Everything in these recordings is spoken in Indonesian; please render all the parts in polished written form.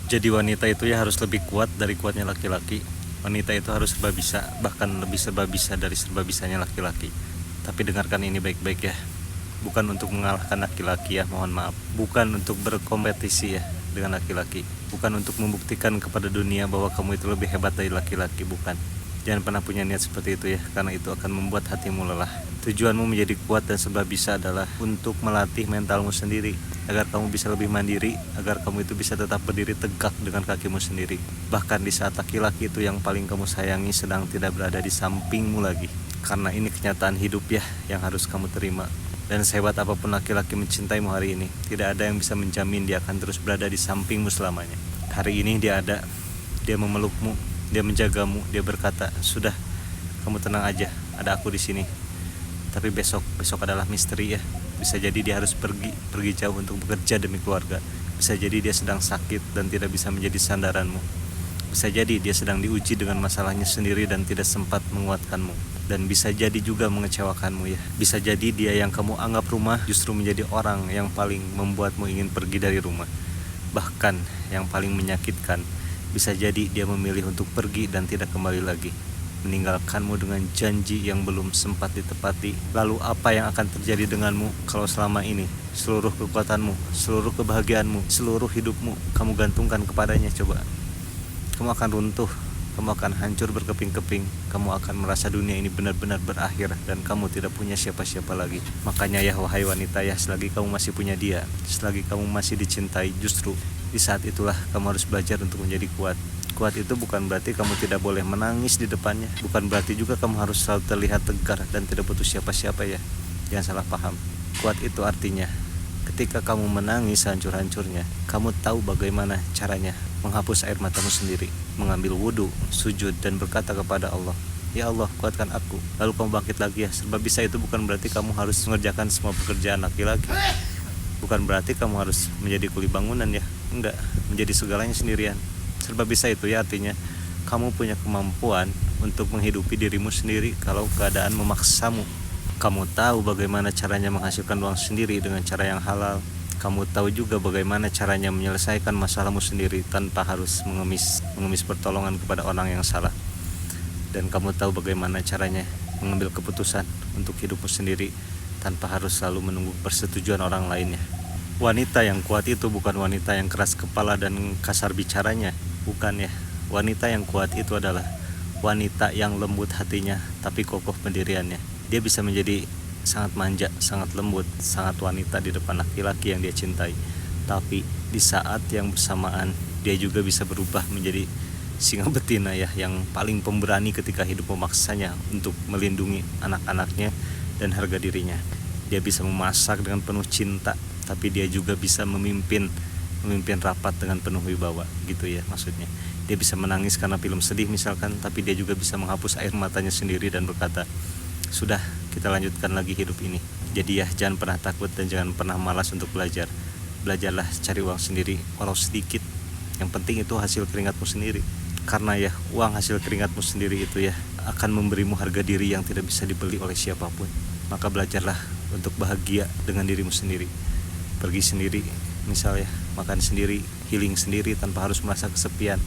Jadi wanita itu ya harus lebih kuat dari kuatnya laki-laki. Wanita itu harus serba bisa, bahkan lebih serba bisa dari serba bisanya laki-laki. Tapi dengarkan ini baik-baik ya. Bukan untuk mengalahkan laki-laki ya, mohon maaf. Bukan untuk berkompetisi ya dengan laki-laki. Bukan untuk membuktikan kepada dunia bahwa kamu itu lebih hebat dari laki-laki, bukan. Jangan pernah punya niat seperti itu ya, karena itu akan membuat hatimu lelah. Tujuanmu menjadi kuat dan serba bisa adalah untuk melatih mentalmu sendiri, agar kamu bisa lebih mandiri, agar kamu itu bisa tetap berdiri tegak dengan kakimu sendiri. Bahkan di saat laki-laki itu yang paling kamu sayangi sedang tidak berada di sampingmu lagi. Karena ini kenyataan hidup ya, yang harus kamu terima. Dan sehebat apapun laki-laki mencintaimu hari ini, tidak ada yang bisa menjamin dia akan terus berada di sampingmu selamanya. Hari ini dia ada, dia memelukmu, dia menjagamu, dia berkata, sudah, kamu tenang aja, ada aku di sini. Tapi besok adalah misteri ya. Bisa jadi dia harus pergi jauh untuk bekerja demi keluarga. Bisa jadi dia sedang sakit dan tidak bisa menjadi sandaranmu. Bisa jadi dia sedang diuji dengan masalahnya sendiri dan tidak sempat menguatkanmu. Dan bisa jadi juga mengecewakanmu ya. Bisa jadi dia yang kamu anggap rumah justru menjadi orang yang paling membuatmu ingin pergi dari rumah. Bahkan yang paling menyakitkan, bisa jadi dia memilih untuk pergi dan tidak kembali lagi, meninggalkanmu dengan janji yang belum sempat ditepati. Lalu apa yang akan terjadi denganmu kalau selama ini seluruh kekuatanmu, seluruh kebahagiaanmu, seluruh hidupmu kamu gantungkan kepadanya? Coba, kamu akan runtuh, kamu akan hancur berkeping-keping, kamu akan merasa dunia ini benar-benar berakhir dan kamu tidak punya siapa-siapa lagi. Makanya ya wahai wanita ya, selagi kamu masih punya dia, selagi kamu masih dicintai, justru di saat itulah kamu harus belajar untuk menjadi kuat. Kuat itu bukan berarti kamu tidak boleh menangis di depannya, bukan berarti juga kamu harus selalu terlihat tegar dan tidak butuh siapa-siapa ya. Jangan salah paham. Kuat itu artinya ketika kamu menangis hancur-hancurnya, kamu tahu bagaimana caranya menghapus air matamu sendiri, mengambil wudhu, sujud dan berkata kepada Allah, ya Allah, kuatkan aku. Lalu kamu bangkit lagi ya. Serba bisa itu bukan berarti kamu harus mengerjakan semua pekerjaan laki-laki. Bukan berarti kamu harus menjadi kuli bangunan ya. Enggak, menjadi segalanya sendirian. Serba bisa itu ya artinya kamu punya kemampuan untuk menghidupi dirimu sendiri kalau keadaan memaksamu. Kamu tahu bagaimana caranya menghasilkan uang sendiri dengan cara yang halal. Kamu tahu juga bagaimana caranya menyelesaikan masalahmu sendiri tanpa harus mengemis pertolongan kepada orang yang salah. Dan kamu tahu bagaimana caranya mengambil keputusan untuk hidupmu sendiri tanpa harus selalu menunggu persetujuan orang lainnya. Wanita yang kuat itu bukan wanita yang keras kepala dan kasar bicaranya, bukan ya. Wanita yang kuat itu adalah wanita yang lembut hatinya tapi kokoh pendiriannya. Dia bisa menjadi sangat manja, sangat lembut, sangat wanita di depan laki-laki yang dia cintai. Tapi di saat yang bersamaan dia juga bisa berubah menjadi singa betina ya, yang paling pemberani ketika hidup memaksanya untuk melindungi anak-anaknya dan harga dirinya. Dia bisa memasak dengan penuh cinta, tapi dia juga bisa memimpin rapat dengan penuh wibawa, gitu ya maksudnya. Dia bisa menangis karena film sedih misalkan, tapi dia juga bisa menghapus air matanya sendiri dan berkata, sudah, kita lanjutkan lagi hidup ini. Jadi ya, jangan pernah takut dan jangan pernah malas untuk belajar. Belajarlah cari uang sendiri, walau sedikit. Yang penting itu hasil keringatmu sendiri. Karena ya, uang hasil keringatmu sendiri itu ya akan memberimu harga diri yang tidak bisa dibeli oleh siapapun. Maka belajarlah untuk bahagia dengan dirimu sendiri. Pergi sendiri, misalnya makan sendiri, healing sendiri tanpa harus merasa kesepian.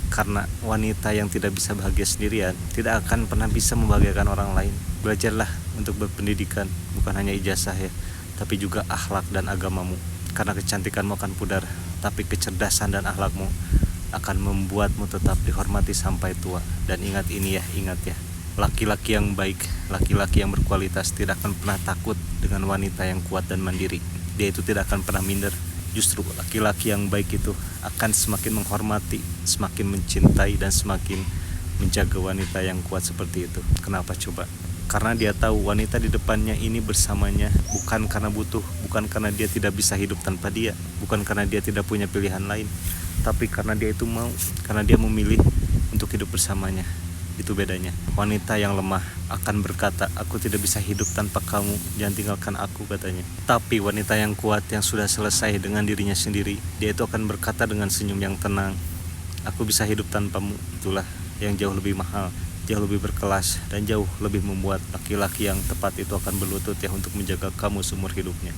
Karena wanita yang tidak bisa bahagia sendirian tidak akan pernah bisa membahagiakan orang lain. Belajarlah untuk berpendidikan, bukan hanya ijazah ya, tapi juga akhlak dan agamamu. Karena kecantikanmu akan pudar, tapi kecerdasan dan akhlakmu akan membuatmu tetap dihormati sampai tua. Dan ingat ini ya, ingat ya, laki-laki yang baik, laki-laki yang berkualitas tidak akan pernah takut dengan wanita yang kuat dan mandiri. Dia itu tidak akan pernah minder. Justru laki-laki yang baik itu akan semakin menghormati, semakin mencintai dan semakin menjaga wanita yang kuat seperti itu. Kenapa coba? Karena dia tahu wanita di depannya ini bersamanya bukan karena butuh, bukan karena dia tidak bisa hidup tanpa dia, bukan karena dia tidak punya pilihan lain, tapi karena dia itu mau, karena dia memilih untuk hidup bersamanya. Itu bedanya. Wanita yang lemah akan berkata, aku tidak bisa hidup tanpa kamu, jangan tinggalkan aku, katanya. Tapi wanita yang kuat, yang sudah selesai dengan dirinya sendiri, dia itu akan berkata dengan senyum yang tenang, aku bisa hidup tanpamu. Itulah yang jauh lebih mahal, jauh lebih berkelas, dan jauh lebih membuat laki-laki yang tepat itu akan berlutut ya untuk menjaga kamu seumur hidupnya.